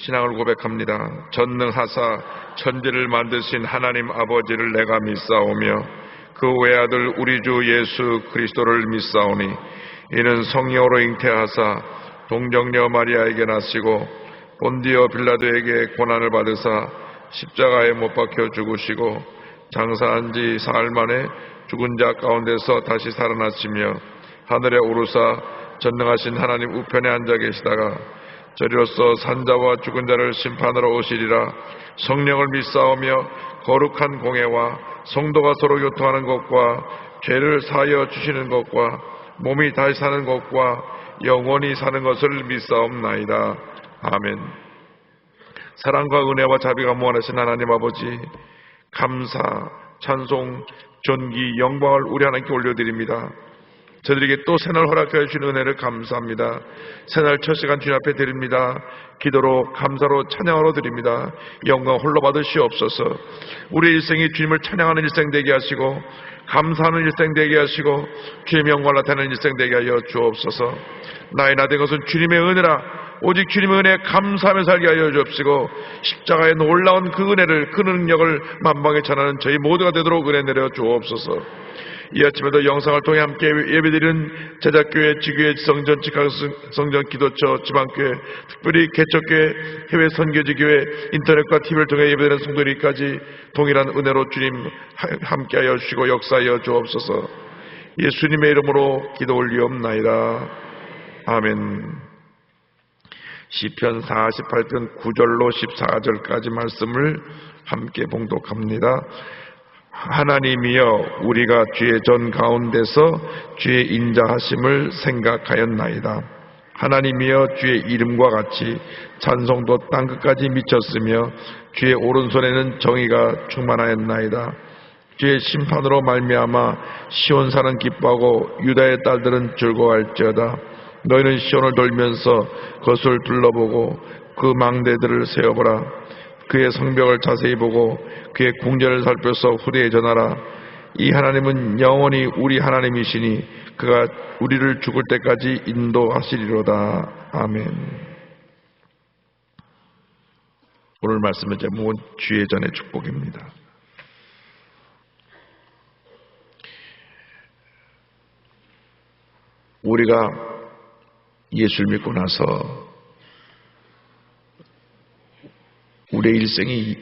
신앙을 고백합니다. 전능하사 천지를 만드신 하나님 아버지를 내가 믿사오며 그 외아들 우리 주 예수 그리스도를 믿사오니 이는 성령으로 잉태하사 동정녀 마리아에게 나시고 본디오 빌라도에게 고난을 받으사 십자가에 못 박혀 죽으시고 장사한 지 사흘 만에 죽은 자 가운데서 다시 살아나시며 하늘에 오르사 전능하신 하나님 우편에 앉아 계시다가 저리로서 산자와 죽은 자를 심판하러 오시리라. 성령을 믿사오며 거룩한 공회와 성도가 서로 교통하는 것과 죄를 사하여 주시는 것과 몸이 다시 사는 것과 영원히 사는 것을 믿사옵나이다. 아멘. 사랑과 은혜와 자비가 무한하신 하나님 아버지, 감사, 찬송, 존귀, 영광을 우리 하나님께 올려드립니다. 저들에게 또 새날 허락해 주신 은혜를 감사합니다. 새날 첫 시간 주님 앞에 드립니다. 기도로 감사로 찬양하러 드립니다. 영광 홀로 받으시옵소서. 우리 일생이 주님을 찬양하는 일생 되게 하시고 감사하는 일생 되게 하시고 주님의 영광을 나타내는 일생 되게 하여 주옵소서. 나의 나 된 것은 주님의 은혜라. 오직 주님의 은혜에 감사하며 살게 하여 주옵시고 십자가의 놀라운 그 은혜를, 그 능력을 만방에 전하는 저희 모두가 되도록 은혜 내려 주옵소서. 이 아침에도 영상을 통해 함께 예배드리는 제작교회, 지교회, 성전, 직학성전, 기도처, 지방교회, 특별히 개척교회, 해외 선교지교회, 인터넷과 TV를 통해 예배드리는 성도들까지 동일한 은혜로 주님 함께하여 주시고 역사하여 주옵소서. 예수님의 이름으로 기도 올리옵나이다. 아멘. 시편 48편 9절로 14절까지 말씀을 함께 봉독합니다. 하나님이여, 우리가 주의 전 가운데서 주의 인자하심을 생각하였나이다. 하나님이여, 주의 이름과 같이 찬송도 땅끝까지 미쳤으며 주의 오른손에는 정의가 충만하였나이다. 주의 심판으로 말미암아 시온 사는 기뻐하고 유다의 딸들은 즐거워할지어다. 너희는 시온을 돌면서 그것을 둘러보고 그 망대들을 세어보라. 그의 성벽을 자세히 보고 그의 궁전을 살펴서 후대에 전하라. 이 하나님은 영원히 우리 하나님이시니 그가 우리를 죽을 때까지 인도하시리로다. 아멘. 오늘 말씀의 제목은 주의 전의 축복입니다. 우리가 예수를 믿고 나서 우리의 일생이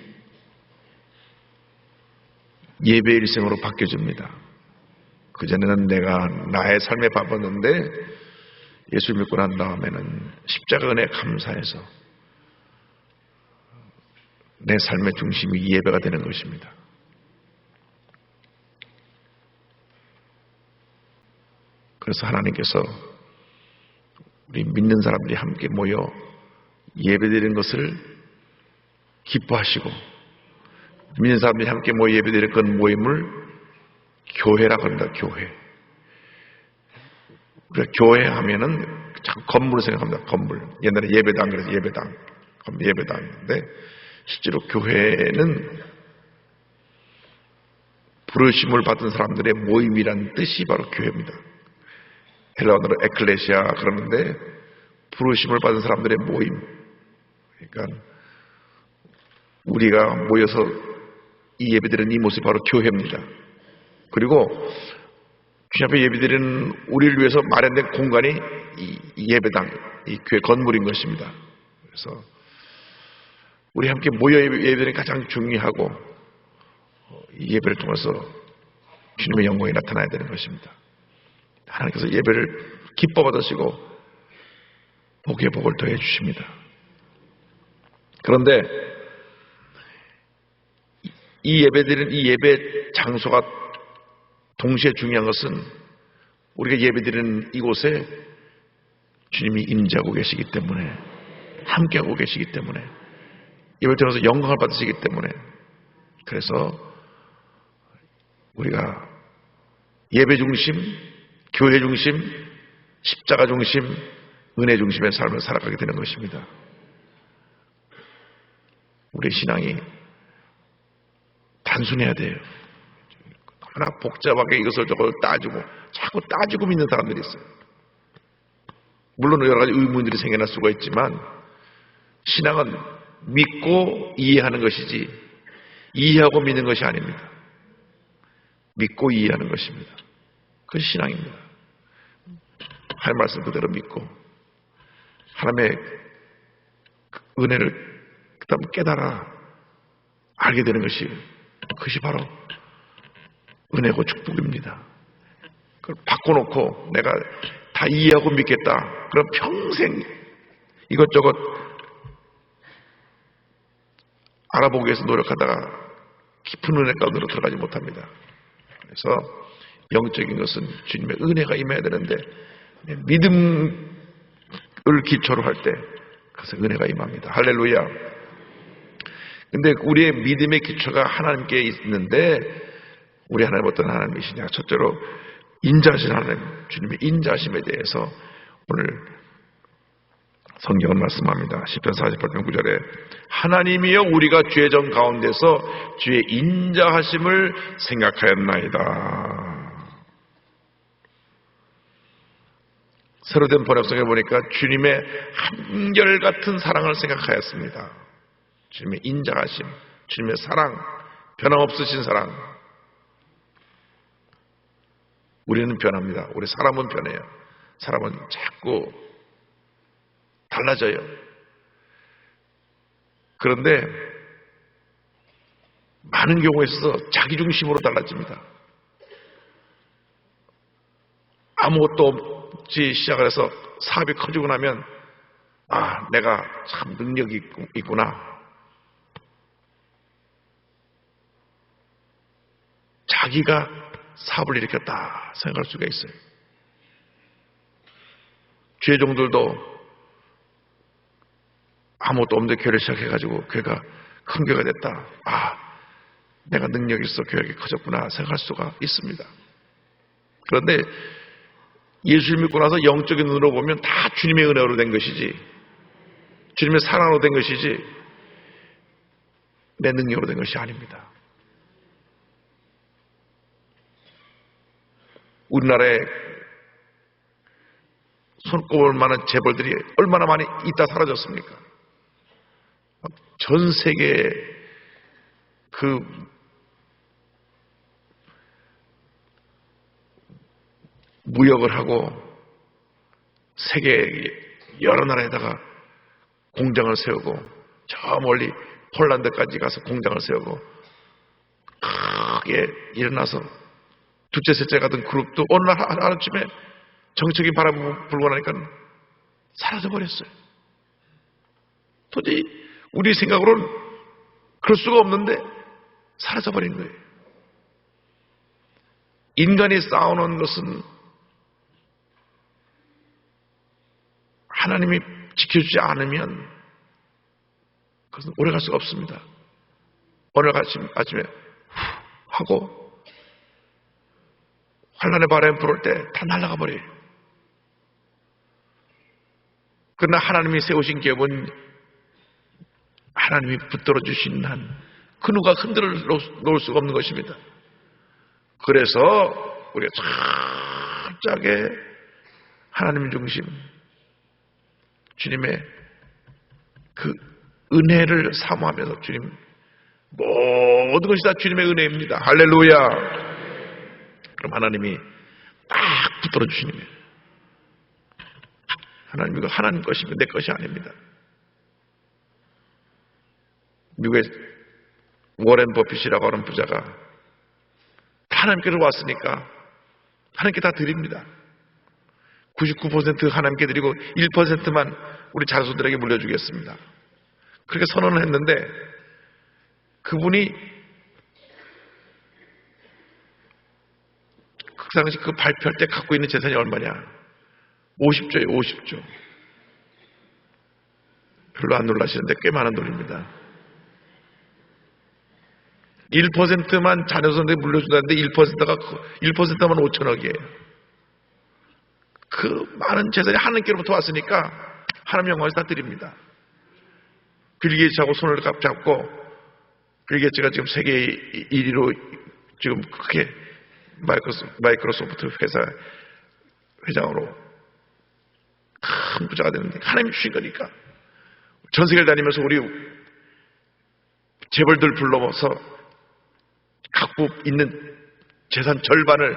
예배 일생으로 바뀌어집니다. 그전에는 내가 나의 삶에 바빴는데 예수를 믿고 난 다음에는 십자가 은혜에 감사해서 내 삶의 중심이 예배가 되는 것입니다. 그래서 하나님께서 우리 믿는 사람들이 함께 모여 예배드리는 것을 기뻐하시고 믿는 사람들이 함께 모여 예배드릴 그 모임을 교회라고 합니다. 교회. 우리가 교회 하면은 자꾸 건물을 생각합니다. 건물. 옛날에 예배당, 그래서 예배당. 예배당인데 실제로 교회는 부르심을 받은 사람들의 모임이란 뜻이 바로 교회입니다. 헬라어로 에클레시아 그러는데 부르심을 받은 사람들의 모임. 그러니까 우리가 모여서 이 예배드리는 이 모습이 바로 교회입니다. 그리고 주님 앞에 예배드리는 우리를 위해서 마련된 공간이 이 예배당, 이 교회 건물인 것입니다. 그래서 우리 함께 모여 예배드리는 가장 중요하고 이 예배를 통해서 주님의 영광이 나타나야 되는 것입니다. 하나님께서 예배를 기뻐 받으시고 복의 복을 더해 주십니다. 그런데 이 예배드리는 이 예배 장소가 동시에 중요한 것은 우리가 예배드리는 이곳에 주님이 임재하고 계시기 때문에, 함께하고 계시기 때문에, 예배를 통해서 영광을 받으시기 때문에, 그래서 우리가 예배 중심, 교회 중심, 십자가 중심, 은혜 중심의 삶을 살아가게 되는 것입니다. 우리의 신앙이 단순해야 돼요. 하나 복잡하게 이것을 저걸 따지고 자꾸 따지고 믿는 사람들이 있어요. 물론 여러 가지 의문들이 생겨날 수가 있지만 신앙은 믿고 이해하는 것이지 이해하고 믿는 것이 아닙니다. 믿고 이해하는 것입니다. 그것이 신앙입니다. 할 말씀 그대로 믿고 하나님의 은혜를 그다음 깨달아 알게 되는 그것이 바로 은혜고 축복입니다. 그걸 바꿔놓고 내가 다 이해하고 믿겠다. 그럼 평생 이것저것 알아보기 위해서 노력하다가 깊은 은혜 가운데로 들어가지 못합니다. 그래서 영적인 것은 주님의 은혜가 임해야 되는데 믿음을 기초로 할 때 그것은 은혜가 임합니다. 할렐루야. 근데 우리의 믿음의 기초가 하나님께 있는데 우리 하나님 어떤 하나님이시냐? 첫째로 인자하신 하나님, 주님의 인자하심에 대해서 오늘 성경은 말씀합니다. 시편 48편 9절에 하나님이여 우리가 죄정 가운데서 주의 인자하심을 생각하였나이다. 새로 된 번역성에 보니까 주님의 한결같은 사랑을 생각하였습니다. 주님의 인자하심, 주님의 사랑, 변함없으신 사랑. 우리는 변합니다. 우리 사람은 변해요. 사람은 자꾸 달라져요. 그런데 많은 경우에 있어서 자기중심으로 달라집니다. 아무것도 없이 시작을 해서 사업이 커지고 나면 내가 참 능력이 있구나. 자기가 사업을 일으켰다 생각할 수가 있어요. 죄종들도 아무것도 없는데 교회를 시작해가지고 교회가 큰 교회가 됐다. 내가 능력이 있어 교회가 커졌구나 생각할 수가 있습니다. 그런데 예수를 믿고 나서 영적인 눈으로 보면 다 주님의 은혜로 된 것이지, 주님의 사랑으로 된 것이지 내 능력으로 된 것이 아닙니다. 우리나라에 손꼽을 만한 재벌들이 얼마나 많이 있다 사라졌습니까? 전 세계에 그 무역을 하고 세계 여러 나라에다가 공장을 세우고 저 멀리 폴란드까지 가서 공장을 세우고 크게 일어나서 둘째 셋째 같은 그룹도 어느 날 하루쯤에 정적인 바람이 불고 나니까 사라져버렸어요. 도저히 우리 생각으로는 그럴 수가 없는데 사라져버린 거예요. 인간이 쌓아놓은 것은 하나님이 지켜주지 않으면 그것은 오래갈 수가 없습니다. 오늘 아침에 하고 환란의 바람이 불을 때 다 날아가 버려요. 그러나 하나님이 세우신 계획은 하나님이 붙들어 주신 한 그 누가 흔들어 놓을 수가 없는 것입니다. 그래서 우리가 철저하게 하나님 중심, 주님의 그 은혜를 사모하면서 주님 모든 것이 다 주님의 은혜입니다. 할렐루야. 그럼 하나님이 딱 붙들어 주시는 거예요. 하나님 이거 하나님 것입니다. 내 것이 아닙니다. 미국의 워렌 버핏이라고 하는 부자가 하나님께로 왔으니까 하나님께 다 드립니다. 99% 하나님께 드리고 1%만 우리 자손들에게 물려주겠습니다. 그렇게 선언을 했는데 그분이 그 당시 그 발표할 때 갖고 있는 재산이 얼마냐? 50조예요, 50조. 별로 안 놀라시는데 꽤 많은 돈입니다. 1%만 자녀손들에게 물려준다는데 1%만 5천억이에요. 그 많은 재산이 하나님께로부터 왔으니까 하나님 영광에서 다 드립니다. 빌 게이츠하고 손을 잡고 빌 게이츠가 지금 세계 1위로 지금 크게 마이크로소프트 회사 회장으로 큰 부자가 되는데 하나님이 주신 거니까 전 세계를 다니면서 우리 재벌들 불러서 갖고 있는 재산 절반을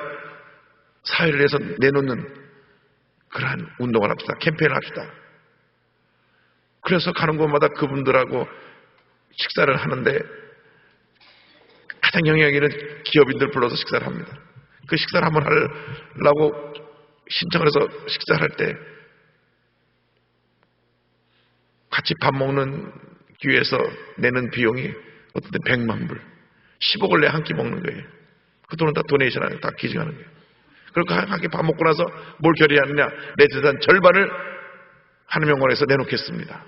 사회를 위해서 내놓는 그러한 운동을 합시다. 캠페인을 합시다. 그래서 가는 곳마다 그분들하고 식사를 하는데 가장 영향력 있는 기업인들 불러서 식사를 합니다. 그 식사를 한번 하려고 신청을 해서 식사를 할 때 같이 밥 먹는 기회에서 내는 비용이 어떤 때 100만 불, 10억을 내 한 끼 먹는 거예요. 그 돈은 다 도네이션 하는, 다 기증하는 거예요. 그리고 한 끼 밥 먹고 나서 뭘 결의하느냐? 내 재산 절반을 하나님 영광에서 내놓겠습니다.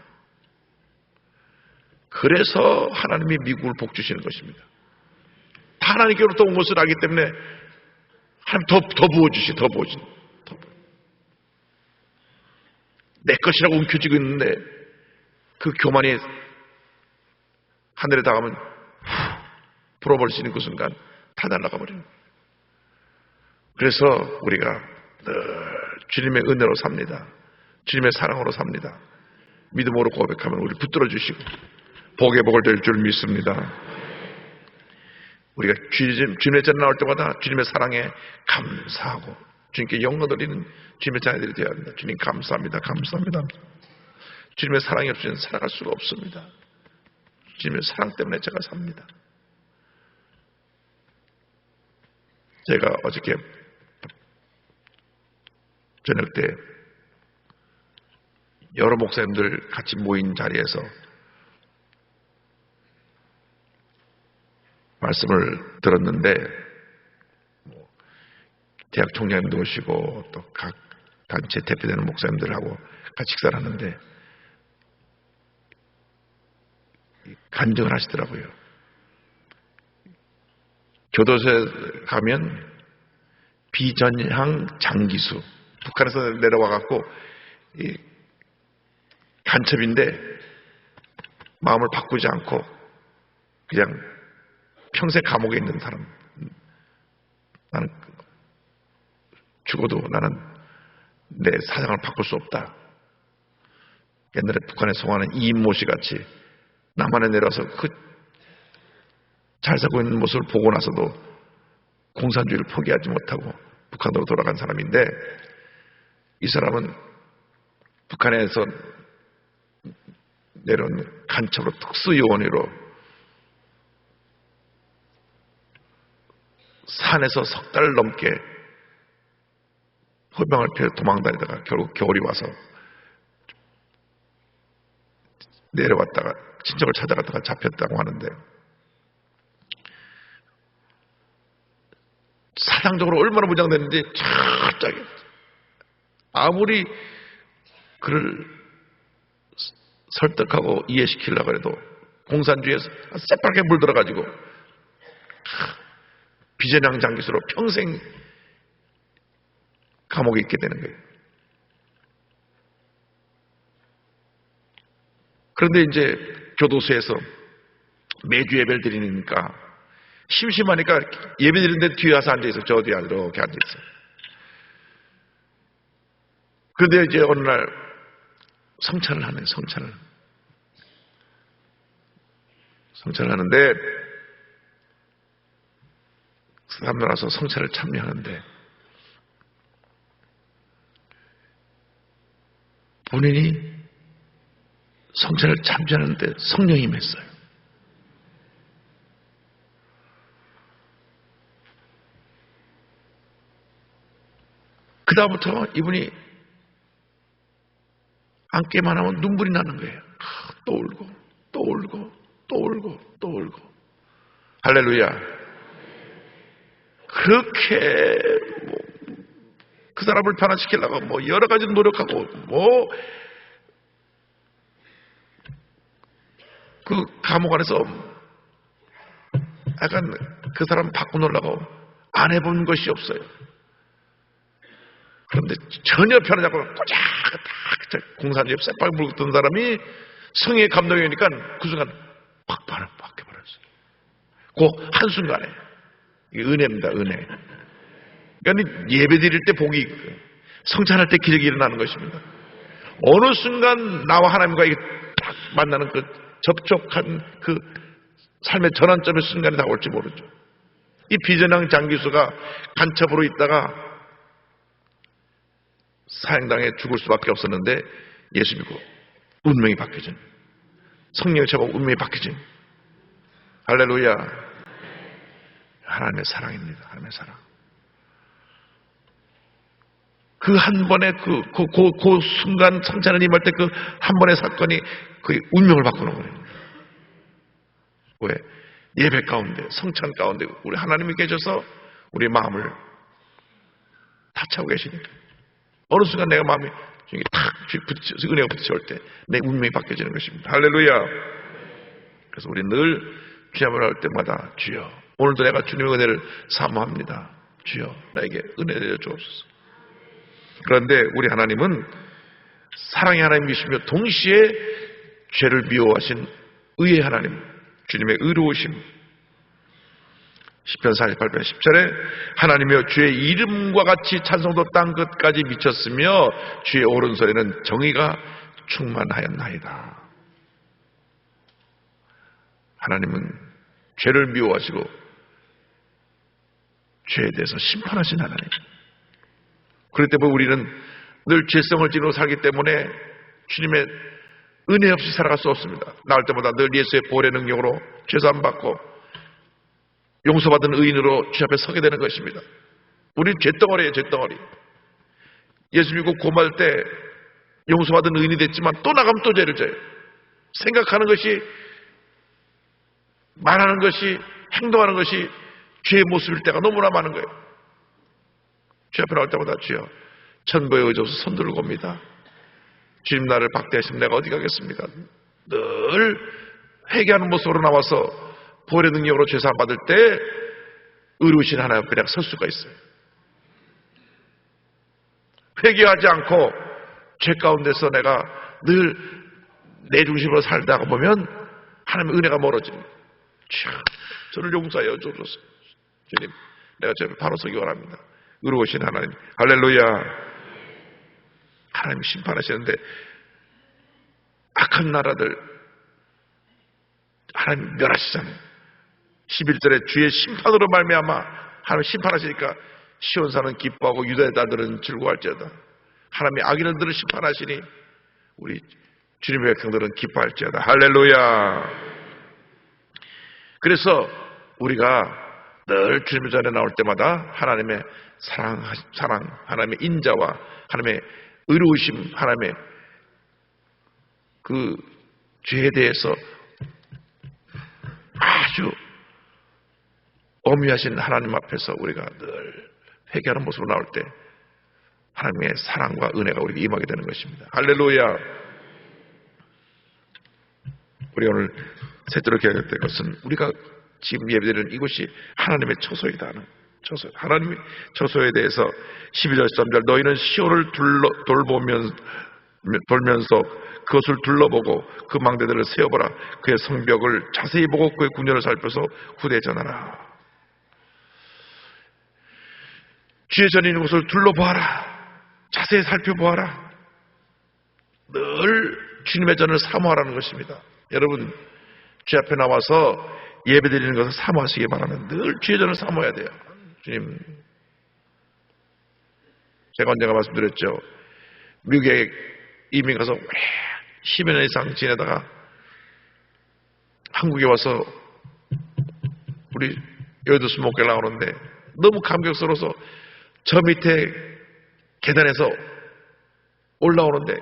그래서 하나님이 미국을 복주시는 것입니다. 다 하나님께로부터 온 것을 알기 때문에 하나님 더 부어주시, 더 부어주시. 내 것이라고 움켜쥐고 있는데 그 교만이 하늘에 닿으면 불어버릴 수 있는 그 순간 다 날아가 버려요. 그래서 우리가 늘 주님의 은혜로 삽니다. 주님의 사랑으로 삽니다. 믿음으로 고백하면 우리 붙들어 주시고 복의 복을 될 줄 믿습니다. 우리가 주님의 전에 나올 때마다 주님의 사랑에 감사하고 주님께 영광 드리는 주님의 자녀들이 되어야 합니다. 주님 감사합니다. 감사합니다. 주님의 사랑이 없이는 살아갈 수가 없습니다. 주님의 사랑 때문에 제가 삽니다. 제가 어저께 저녁 때 여러 목사님들 같이 모인 자리에서 말씀을 들었는데 대학 총장님도 오시고 또 각 단체 대표되는 목사님들하고 같이 식사를 하는데 간증을 하시더라고요. 교도소에 가면 비전향 장기수 북한에서 내려와갖고 간첩인데 마음을 바꾸지 않고 그냥 평생 감옥에 있는 사람. 나는 죽어도 나는 내 사상을 바꿀 수 없다. 옛날에 북한에 송하는 이인모 씨 같이 남한에 내려와서 그 잘 살고 있는 모습을 보고 나서도 공산주의를 포기하지 못하고 북한으로 돌아간 사람인데 이 사람은 북한에서 내려온 간첩으로 특수요원으로 산에서 석 달 넘게 허병을 피해 도망다니다가 결국 겨울이 와서 내려왔다가 친척을 찾아갔다가 잡혔다고 하는데 사상적으로 얼마나 무장됐는지 철저하게 아무리 그를 설득하고 이해시키려고 해도 공산주의에서 새빨게 물들어가지고 비전향 장기수로 평생 감옥에 있게 되는 거예요. 그런데 이제 교도소에서 매주 예배를 드리니까 심심하니까 예배 드리는데 뒤에 와서 앉아있어요. 저 뒤에 이렇게 앉아있어요. 그런데 이제 어느 날 성찬을 하네요. 성찬을 하는데 사람들 와서 성찬을 참여하는데 본인이 성찬을 참여하는데 성령이 임했어요. 그 다음부터 이분이 앉기만 하면 눈물이 나는 거예요. 또 울고 또 울고 또 울고 또 울고. 할렐루야. 그렇게 그 사람을 변화시키려고 여러 가지 노력하고 그 감옥 안에서 약간 그 사람 바꾸놓으려고 안 해본 것이 없어요. 그런데 전혀 변하지 않고 꼬작꼬작 공산주의 쇠빨 물고 뜬 사람이 성의 감동이 오니까 그 순간 확 바뀌어버렸어요. 그 한순간에. 이게 은혜입니다. 은혜. 그러니까 예배 드릴 때 복이 있고요. 성찬할 때 기적이 일어나는 것입니다. 어느 순간 나와 하나님과 이게 딱 만나는 그 접촉한 그 삶의 전환점의 순간이 다올지 모르죠. 이 비전형 장기수가 간첩으로 있다가 사형당해 죽을 수밖에 없었는데 예수 믿고 운명이 바뀌어진, 성령의 체험 운명이 바뀌어진, 할렐루야. 하나님의 사랑입니다. 하나님의 사랑. 그 한 번의 그 순간 성찬을 임할 때 그 한 번의 사건이 그 운명을 바꾸는 거예요. 왜? 예배 가운데, 성찬 가운데 우리 하나님이 계셔서 우리 마음을 다 차고 계시니까 어느 순간 내가 마음이 탁 부딪혀서 은혜가 부딪혀올 때 내 운명이 바뀌어지는 것입니다. 할렐루야. 그래서 우리 늘 주님을 할 때마다 주여, 오늘도 내가 주님의 은혜를 사모합니다. 주여, 나에게 은혜 내려 주옵소서. 그런데 우리 하나님은 사랑의 하나님이시며 동시에 죄를 미워하신 의의 하나님, 주님의 의로우심. 시편 48편 10절에 하나님이여 주의 이름과 같이 찬송도 땅 끝까지 미쳤으며 주의 오른손에는 정의가 충만하였나이다. 하나님은 죄를 미워하시고 죄에 대해서 심판하신 하나님. 그렇기 때문에 우리는 늘 죄성을 지니고 살기 때문에 주님의 은혜 없이 살아갈 수 없습니다. 나올 때마다 늘 예수의 보혈의 능력으로 죄사함 받고 용서받은 의인으로 주 앞에 서게 되는 것입니다. 우리는 죄덩어리예요. 죄덩어리. 예수 믿고 고마울 때 용서받은 의인이 됐지만 또 나가면 또 죄를 져요. 생각하는 것이, 말하는 것이, 행동하는 것이 죄의 모습일 때가 너무나 많은 거예요. 주 앞에 나올 때마다 주여 천부에 의지해서 손 들고 옵니다. 주님 나를 박대하시면 내가 어디 가겠습니까? 늘 회개하는 모습으로 나와서 보혈의 능력으로 죄사함 받을 때 의로우신 하나님 앞에 내가 설 수가 있어요. 회개하지 않고 죄 가운데서 내가 늘 내 중심으로 살다가 보면 하나님의 은혜가 멀어집니다. 저를 용서하여 주소서. 주님, 내가 저를 바로 서기 원합니다. 의로우신 하나님, 할렐루야. 하나님 심판하시는데 악한 나라들 하나님 멸하시잖아요. 11절에 주의 심판으로 말미암아 하나님 심판하시니까 시온산은 기뻐하고 유다의 딸들은 즐거워할지어다. 하나님이 악인들을 심판하시니 우리 주님의 백성들은 기뻐할지어다. 할렐루야. 그래서 우리가 늘 주님 전에 나올 때마다 하나님의 사랑, 하나님의 인자와 하나님의 의로우심, 하나님의 그 죄에 대해서 아주 엄위하신 하나님 앞에서 우리가 늘 회개하는 모습으로 나올 때 하나님의 사랑과 은혜가 우리에게 임하게 되는 것입니다. 할렐루야. 우리 오늘 셋째로 기억해야 될 것은 우리가 지금 예배드리는 이곳이 하나님의 처소이다 하는 처소. 하나님의 처소에 대해서 12절 13절 너희는 시온을 돌면서 그것을 둘러보고 그 망대들을 세어보라. 그의 성벽을 자세히 보고 그의 군녀를 살펴서 후대에 전하라. 주의 전에 있는 곳을 둘러보아라. 자세히 살펴보아라. 늘 주님의 전을 사모하라는 것입니다. 여러분, 주 앞에 나와서 예배드리는 것을 사모하시기 바라면 늘 주의 전을 사모해야 돼요. 주님, 제가 언젠가 말씀드렸죠. 미국에 이민 가서 10여 년 이상 지내다가 한국에 와서 우리 여의도 수목교회 나오는데 너무 감격스러워서 저 밑에 계단에서 올라오는데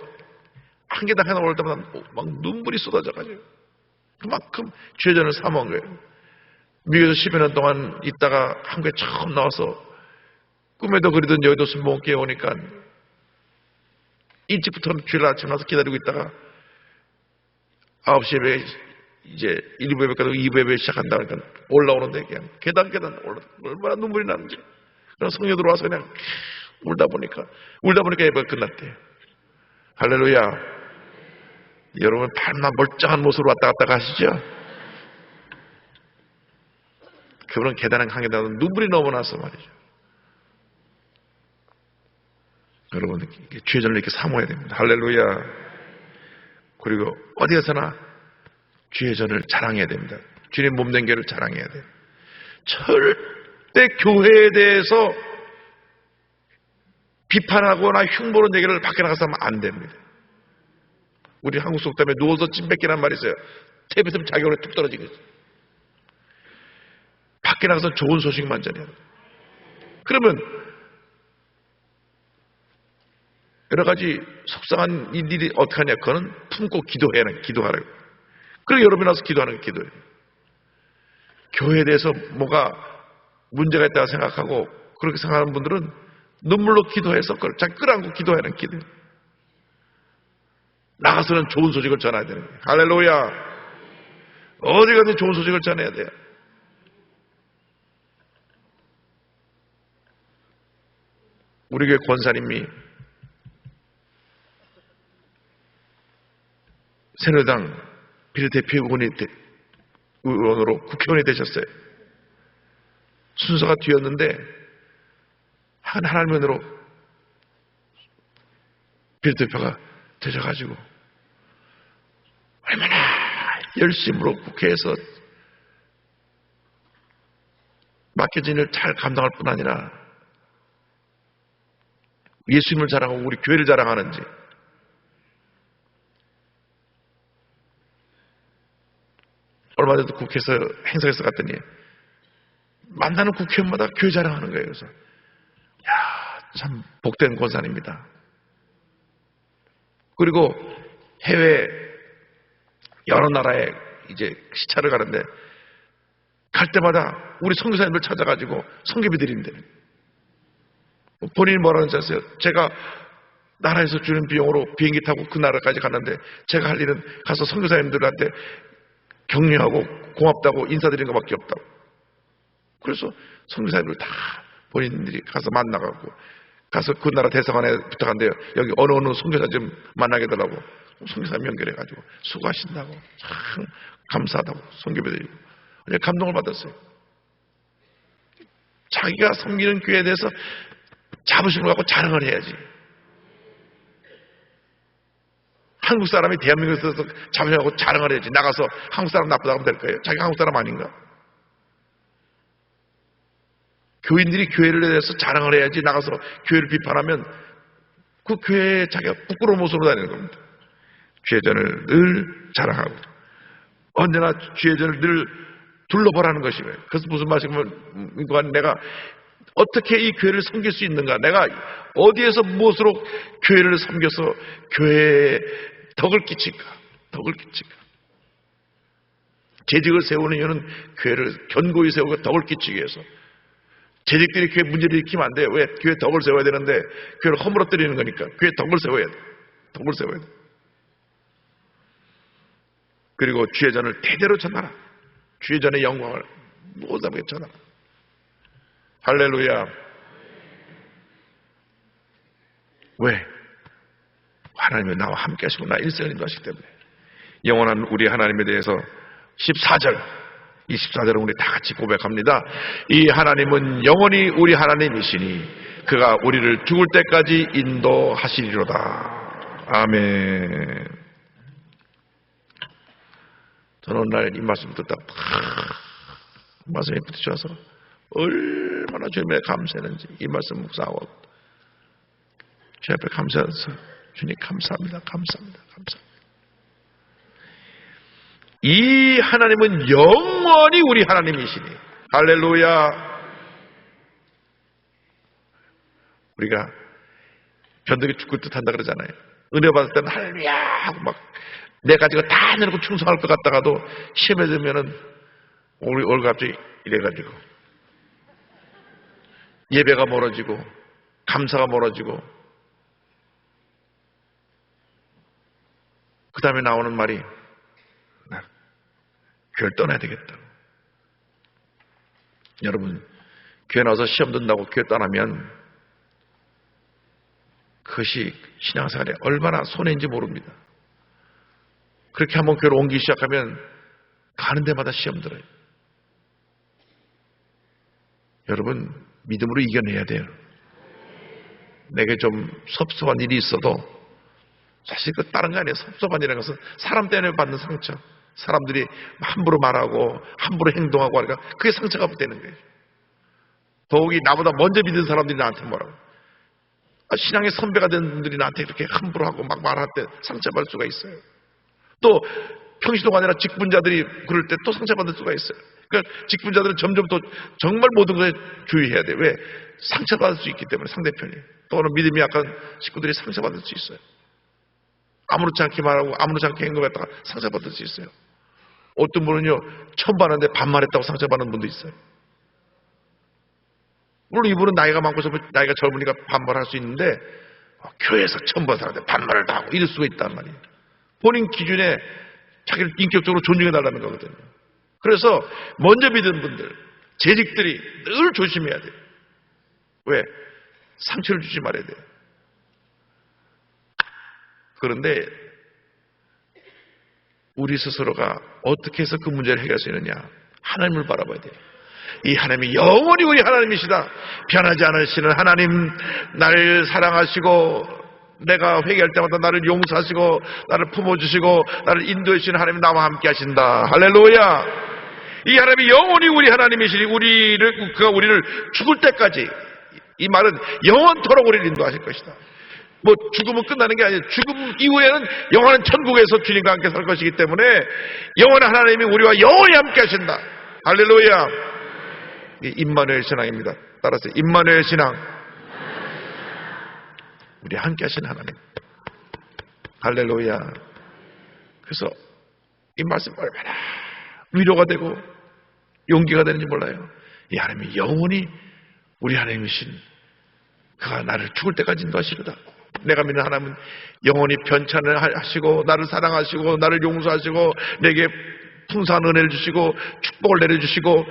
한 계단 하나 올라올 때마다 막 눈물이 쏟아져가지고 그만큼 주의 전을 사모한 거예요. 미국에서 10여 년 동안 있다가 한국에 처음 나와서 꿈에도 그리던 여의도 수목교회 오니까 일찍부터 주일 아침 나서 기다리고 있다가 9시 예배 이제 1부 예배까지 2부 예배 시작한다 그러니까 올라오는데 그냥 계단 올라 얼마나 눈물이 나는지. 그럼 성령 들어와서 그냥 울다 보니까 예배가 끝났대요. 할렐루야. 여러분 발만 멀쩡한 모습으로 왔다 갔다 가시죠? 그분은 계단에 한 계단은 눈물이 너무 나서 말이죠. 여러분 주의 전을 이렇게 사모해야 됩니다. 할렐루야. 그리고 어디에서나 주의 전을 자랑해야 됩니다. 주님 몸된 교회를 자랑해야 돼요. 절대 교회에 대해서 비판하거나 흉보는 얘기를 밖에 나가서 하면 안 됩니다. 우리 한국 속담에 누워서 침 뱉기란 말이 있어요. 탭 있으면 자기 얼굴에 툭 떨어지겠죠. 밖에 나가서 좋은 소식만 전해야 돼요. 그러면 여러 가지 속상한 일이 어떻게 하냐? 그거는 품고 기도하라고. 그리고 여러분이 나서 기도하는 게 기도예요. 교회에 대해서 뭐가 문제가 있다고 생각하고 그렇게 생각하는 분들은 눈물로 기도해서 그걸 자기 끌어안고 기도하는 기도예요. 나가서는 좋은 소식을 전해야 되는 거예요. 할렐루야. 어디 가든 좋은 소식을 전해야 돼요. 우리 교회 권사님이 새누리당 비례대표 의원으로 국회의원이 되셨어요. 순서가 뒤였는데 하나님으로 비례대표가 되셔가지고 얼마나 열심으로 국회에서 맡겨진 일을 잘 감당할 뿐 아니라 예수님을 자랑하고 우리 교회를 자랑하는지. 얼마 전에도 국회에서 행사에서 갔더니 만나는 국회의원마다 교회 자랑하는 거예요. 그래서 참 복된 권사입니다. 그리고 해외 여러 나라에 이제 시차를 가는데 갈 때마다 우리 선교사님들 찾아가지고 선교비 드린대. 본인이 뭐라는 줄 아세요? 제가 나라에서 주는 비용으로 비행기 타고 그 나라까지 갔는데 제가 할 일은 가서 선교사님들한테 격려하고 고맙다고 인사드리는 것밖에 없다고. 그래서 선교사님들 다 본인들이 가서 만나가고 가서 그 나라 대사관에 부탁한대요. 여기 어느 선교사 좀 만나게 해달라고. 선교사님 연결해가지고 수고하신다고 참 감사하다고 선교비드리고 감동을 받았어요. 자기가 섬기는 교회에 대해서 자부심을 갖고 자랑을 해야지. 한국 사람이 대한민국에서 자부심하고 자랑을 해야지. 나가서 한국 사람 나쁘다고 하면 될 거예요. 자기가 한국 사람 아닌가? 교인들이 교회를 대해서 자랑을 해야지. 나가서 교회를 비판하면 그 교회에 자기가 부끄러운 모습으로 다니는 겁니다. 주의 전을 늘 자랑하고 언제나 주의 전을 늘 둘러보라는 것이고요. 그래서 무슨 말이냐면 내가 어떻게 이 교회를 섬길 수 있는가? 내가 어디에서 무엇으로 교회를 섬겨서 교회에 덕을 끼칠까? 재직을 세우는 이유는 교회를 견고히 세우고 덕을 끼치기 위해서. 재직들이 교회 문제를 일으키면 안 돼요. 왜? 교회 덕을 세워야 되는데 교회를 허물어뜨리는 거니까 교회 덕을 세워야 돼. 그리고 주의 전을 대대로 전하라. 주의 전의 영광을 무엇하게 전하라. 할렐루야. 왜? 하나님이 나와 함께 하시고 나 일생을 인도하시기 때문에. 영원한 우리 하나님에 대해서 14절, 이 14절은 우리 다 같이 고백합니다. 이 하나님은 영원히 우리 하나님이시니 그가 우리를 죽을 때까지 인도하시리로다. 아멘. 저는 오늘 이 말씀 듣다 말씀이 붙으셔서 얼마나 주님에 감사했는지 이 말씀 묵상하고 주 앞에 감사해서 주님 감사합니다. 이 하나님은 영원히 우리 하나님이시니 할렐루야. 우리가 변덕이 죽을 듯 한다 그러잖아요. 은혜 받을 때는 할렐루야 하고 막 내 가지고 다 내놓고 충성할 것 같다가도 시험에 들면은 우리 얼굴 갑자기 이래가지고 예배가 멀어지고 감사가 멀어지고 그 다음에 나오는 말이 나 교회를 떠나야 되겠다. 여러분 교회 나와서 시험 든다고 교회 떠나면 그것이 신앙생활에 얼마나 손해인지 모릅니다. 그렇게 한번 교회를 옮기기 시작하면 가는 데마다 시험 들어요. 여러분 믿음으로 이겨내야 돼요. 내게 좀 섭섭한 일이 있어도 사실 그 다른 거 아니에요. 섭섭한이라는 것은 사람 때문에 받는 상처. 사람들이 함부로 말하고 함부로 행동하고 하니까 그게 상처가 되는 거예요. 더욱이 나보다 먼저 믿은 사람들이 나한테 뭐라고, 신앙의 선배가 된 분들이 나한테 이렇게 함부로 하고 막 말할 때 상처받을 수가 있어요. 또 평시도가 아니라 직분자들이 그럴 때 또 상처받을 수가 있어요. 그러니까 직분자들은 점점 더 정말 모든 것에 주의해야 돼요. 왜? 상처받을 수 있기 때문에 상대편이. 또는 믿음이 약한 식구들이 상처받을 수 있어요. 아무렇지 않게 말하고 아무렇지 않게 행동했다가 상처받을 수 있어요. 어떤 분은요, 처음 봤는데 반말했다고 상처받는 분도 있어요. 물론 이분은 나이가 많고 나이가 젊으니까 반말할 수 있는데 교회에서 처음 본 사람한테 반말을 다 하고 이럴 수가 있단 말이에요. 본인 기준에 자기를 인격적으로 존중해달라는 거거든요. 그래서 먼저 믿은 분들, 재직들이 늘 조심해야 돼요. 왜? 상처를 주지 말아야 돼요. 그런데 우리 스스로가 어떻게 해서 그 문제를 해결할 수 있느냐? 하나님을 바라봐야 돼요. 이 하나님이 영원히 우리 하나님이시다. 변하지 않으시는 하나님, 나를 사랑하시고 내가 회개할 때마다 나를 용서하시고 나를 품어주시고 나를 인도해주시는 하나님이 나와 함께 하신다. 할렐루야. 이 하나님이 영원히 우리 하나님이시니 그가 우리를 죽을 때까지, 이 말은 영원토록 우리를 인도하실 것이다. 뭐 죽으면 끝나는 게 아니에요. 죽음 이후에는 영원한 천국에서 주님과 함께 살 것이기 때문에 영원한 하나님이 우리와 영원히 함께 하신다. 할렐루야. 이 임마누엘 신앙입니다. 따라서 임마누엘 신앙. 우리 함께 하신 하나님. 할렐루야. 그래서 이 말씀 얼마나 위로가 되고 용기가 되는지 몰라요. 이 하나님이 영원히 우리 하나님이신 그가 나를 죽을 때까지 인도하시리다. 내가 믿는 하나님은 영원히 변찬을 하시고 나를 사랑하시고 나를 용서하시고 내게 풍성한 은혜를 주시고 축복을 내려주시고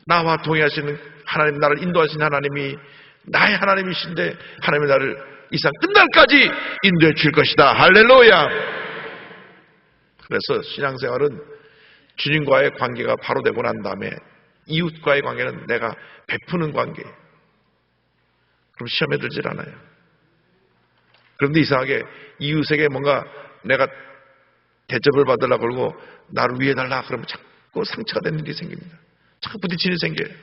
나와 동행하시는 하나님, 나를 인도하신 하나님이 나의 하나님이신데 하나님이 나를 이 세상 끝날까지 인도해 줄 것이다. 할렐루야. 그래서 신앙생활은 주님과의 관계가 바로 되고 난 다음에 이웃과의 관계는 내가 베푸는 관계예요. 그럼 시험에 들질 않아요. 그런데 이상하게 이웃에게 뭔가 내가 대접을 받으려고 그러고 나를 위해달라 그러면 자꾸 상처가 되는 일이 생깁니다. 자꾸 부딪히는 일이 생겨요.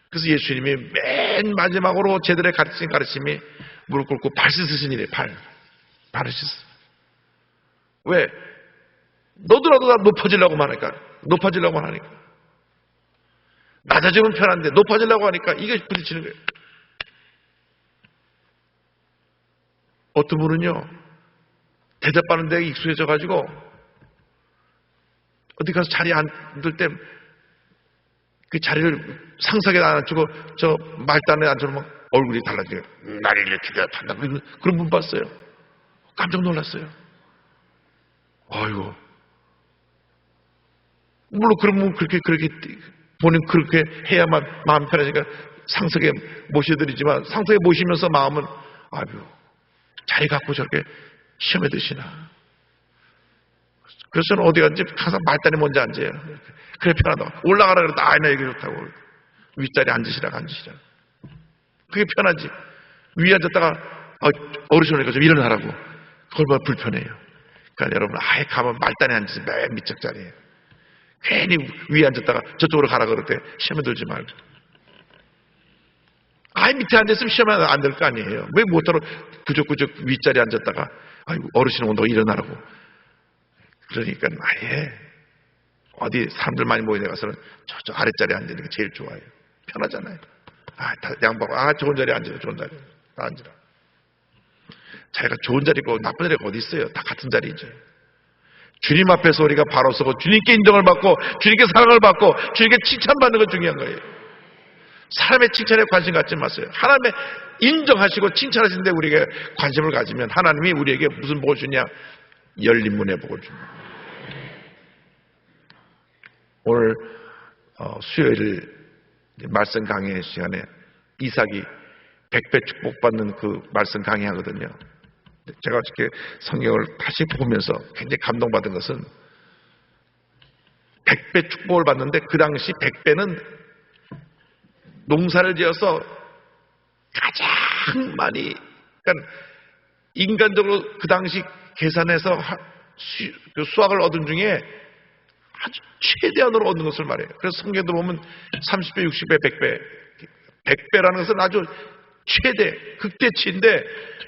그래서 예수님이 맨 마지막으로 제들의 가르침이 무릎 꿇고 발 씻으신 일이에요. 발을 씻어. 왜? 너도라도 나 높아지려고 하니까. 낮아지면 편한데 높아지려고 하니까 이게 부딪히는 거예요. 어떤 분은요, 대접받는 데에 익숙해져가지고 어디 가서 자리에 앉을 때 그 자리를 상석에 안 앉히고 저 말단에 앉으면 얼굴이 달라져요. 나를 이렇게 대접한다. 그런 분 봤어요. 깜짝 놀랐어요. 아이고. 물론 그런 분 그렇게 본인 그렇게 해야만 마음 편해지니까 상석에 모셔드리지만 상석에 모시면서 마음은 아이고. 자리 갖고 저렇게 시험에 드시나. 그래서 저는 어디 갔는지 항상 말단에 먼저 앉아요. 그래 편하다. 올라가라 그래도 아이나 이게 좋다고. 윗자리에 앉으시라. 그게 편하지. 위에 앉았다가 어르신 오니까 좀 일어나라고. 그걸 봐 불편해요. 그러니까 여러분 아예 가면 말단에 앉으세요. 맨 밑쪽 자리에. 괜히 위에 앉았다가 저쪽으로 가라 그럴 때 시험에 들지 말고. 아예 밑에 앉았으면 시험에 안 될 거 아니에요. 왜 못하러 구적구적 윗자리에 앉았다가 아이고 어르신 온다고 일어나라고. 그러니까 아예 어디 사람들 많이 모이는 데 가서는 저쪽 아랫자리에 앉는 게 제일 좋아요. 편하잖아요. 다 양보하고 좋은 자리에 앉아요. 좋은 자리에 다 앉으라. 자기가 좋은 자리고 나쁜 자리가 어디 있어요. 다 같은 자리죠. 주님 앞에서 우리가 바로 서고 주님께 인정을 받고 주님께 사랑을 받고 주님께 칭찬받는 건 중요한 거예요. 사람의 칭찬에 관심 갖지 마세요. 하나님의 인정하시고 칭찬하시는데 우리에게 관심을 가지면 하나님이 우리에게 무슨 복을 주냐? 열린 문의 복을 줍니다. 오늘 수요일 말씀 강의 시간에 이삭이 100배 축복받는 그 말씀 강의하거든요. 제가 이렇게 성경을 다시 보면서 굉장히 감동받은 것은 100배 축복을 받는데 그 당시 100배는 농사를 지어서 가장 많이, 그러니까 인간적으로 그 당시 계산해서 수학을 얻은 중에 아주 최대한으로 얻는 것을 말해요. 그래서 성경에 보면 30배, 60배, 100배, 100배라는 것은 아주 최대, 극대치인데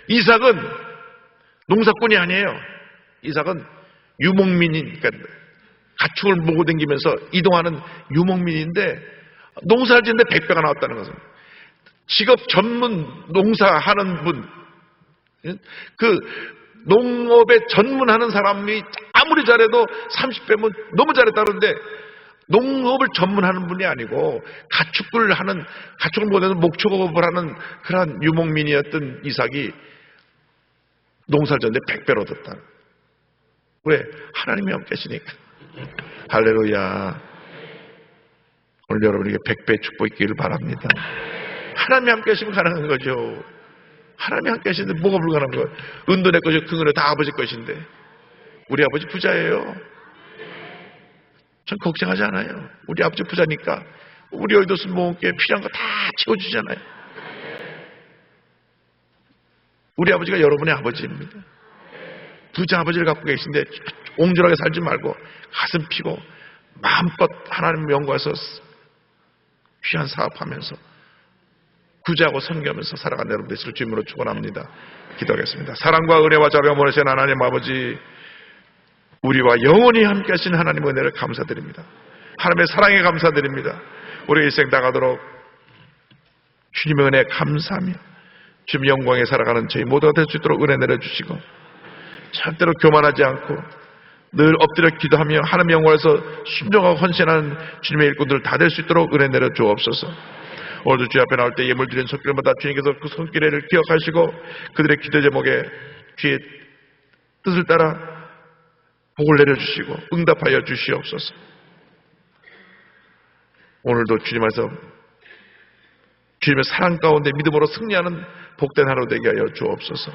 이삭은 농사꾼이 아니에요. 이삭은 유목민인, 그러니까 가축을 몰고 다니면서 이동하는 유목민인데 농사를 짓는데 100배가 나왔다는 것은 직업 전문 농사하는 분, 그 농업에 전문하는 사람이 아무리 잘해도 30배면 너무 잘했다는데 농업을 전문하는 분이 아니고 가축을 보내는 목축업을 하는 그러한 유목민이었던 이삭이 농사를 짓는데 100배를 얻었다. 왜? 하나님이 함께 하시니까. 할렐루야. 오늘 여러분에게 100배 축복이 있기를 바랍니다. 하나님이 함께 하시면 가능한 거죠. 하나님이 함께 하시는데 뭐가 불가능한 거예요? 은도 내 것이고 그 은혜 다 아버지 것인데 우리 아버지 부자예요. 전 걱정하지 않아요. 우리 아버지 부자니까 우리 여의도 모험교회 필요한 거 다 채워주잖아요. 우리 아버지가 여러분의 아버지입니다. 부자 아버지를 갖고 계신데 옹졸하게 살지 말고 가슴 피고 마음껏 하나님 영광에서 귀한 사업하면서 구제하고 섬기면서 살아가는 여러분 되시길 주님으로 축원합니다. 기도하겠습니다. 사랑과 은혜와 자비가 모르신 하나님 아버지, 우리와 영원히 함께 하신 하나님의 은혜를 감사드립니다. 하나님의 사랑에 감사드립니다. 우리 일생 나가도록 주님의 은혜에 감사하며 주님 영광에 살아가는 저희 모두가 될 수 있도록 은혜 내려주시고 절대로 교만하지 않고 늘 엎드려 기도하며 하나님의 영광에서 순종하고 헌신하는 주님의 일꾼들 다 될 수 있도록 은혜 내려주옵소서. 오늘도 주님 앞에 나올 때 예물 드리는 손길마다 주님께서 그 손길을 기억하시고 그들의 기도 제목에 주의 뜻을 따라 복을 내려주시고 응답하여 주시옵소서. 오늘도 주님 안에서 주님의 사랑 가운데 믿음으로 승리하는 복된 하루 되게 하여 주옵소서.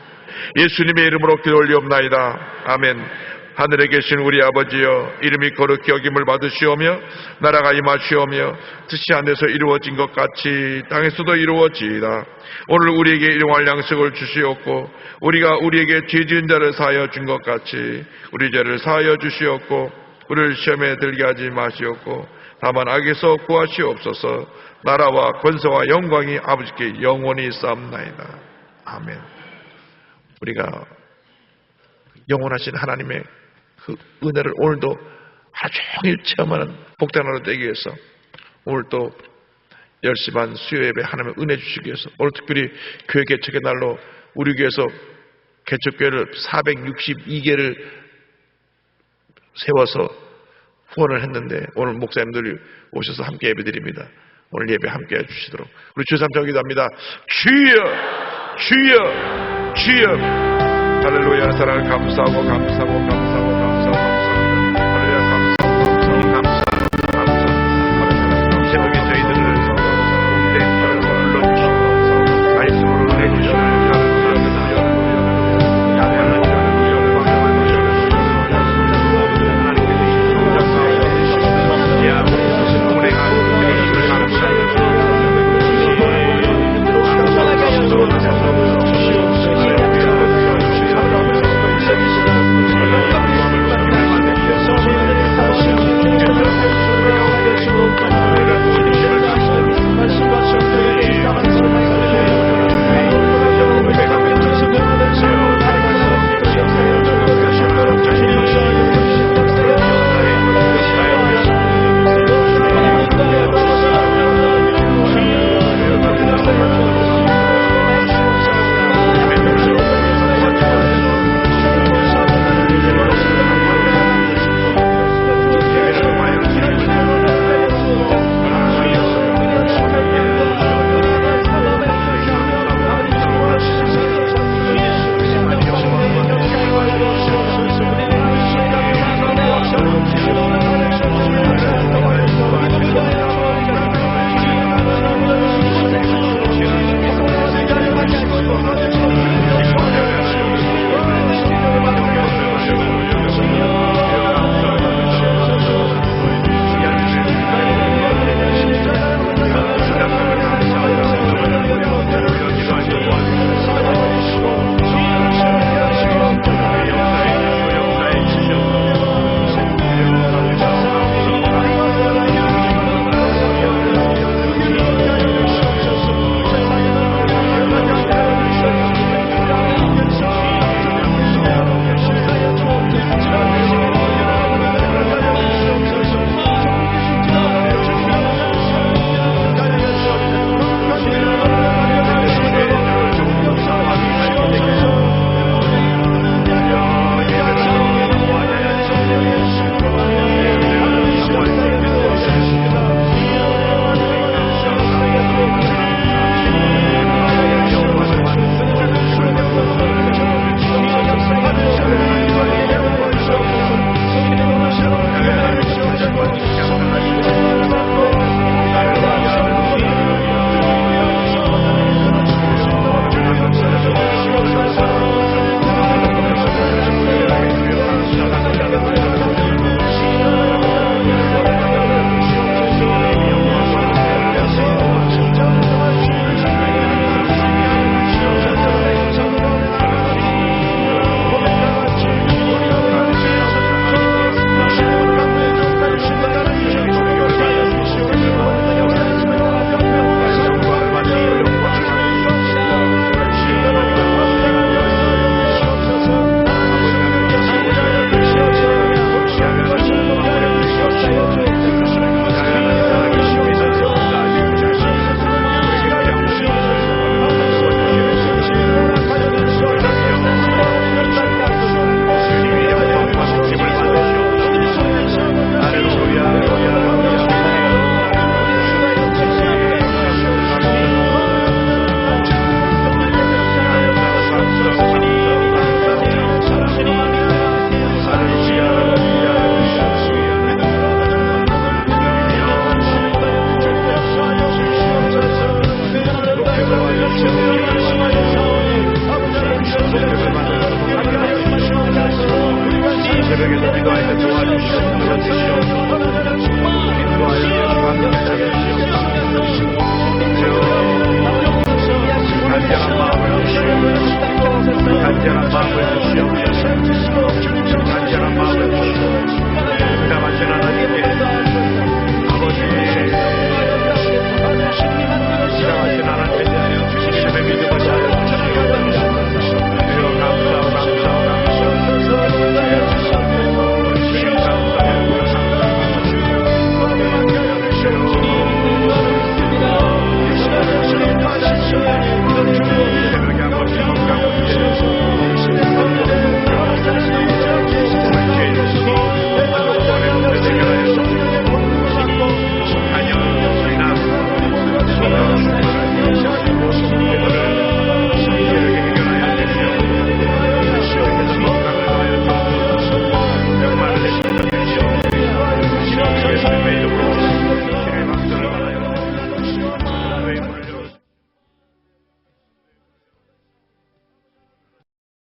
예수님의 이름으로 기도 올리옵나이다. 아멘. 하늘에 계신 우리 아버지여, 이름이 거룩히 여김을 받으시오며 나라가 임하시오며 뜻이 하늘에서 이루어진 것 같이 땅에서도 이루어지이다. 오늘 우리에게 일용할 양식을 주시옵고 우리가 우리에게 죄 지은 자를 사하여 준 것 같이 우리 죄를 사하여 주시옵고 우리를 시험에 들게 하지 마시옵고 다만 악에서 구하시옵소서. 나라와 권세와 영광이 아버지께 영원히 쌓옵나이다. 아멘. 우리가 영원하신 하나님의 그 은혜를 오늘도 하루 종일 체험하는 복된 하루 되기 위해서 오늘 또 10시 반 수요 예배 하나님의 은혜 주시기 위해서 오늘 특별히 교회 개척의 날로 우리 교회에서 개척교회를 462개를 세워서 후원을 했는데 오늘 목사님들이 오셔서 함께 예배드립니다. 오늘 예배 함께 해주시도록 우리 주 3장 기도합니다. 주여 주여 주여. 할렐루야. 사랑을 감사하고 감사하고 감사하고 감사하고 할렐루야. 감사하고 감사하고 이 새벽에 저희들을 불러주시고 말씀으로 내주시고 주옵소서.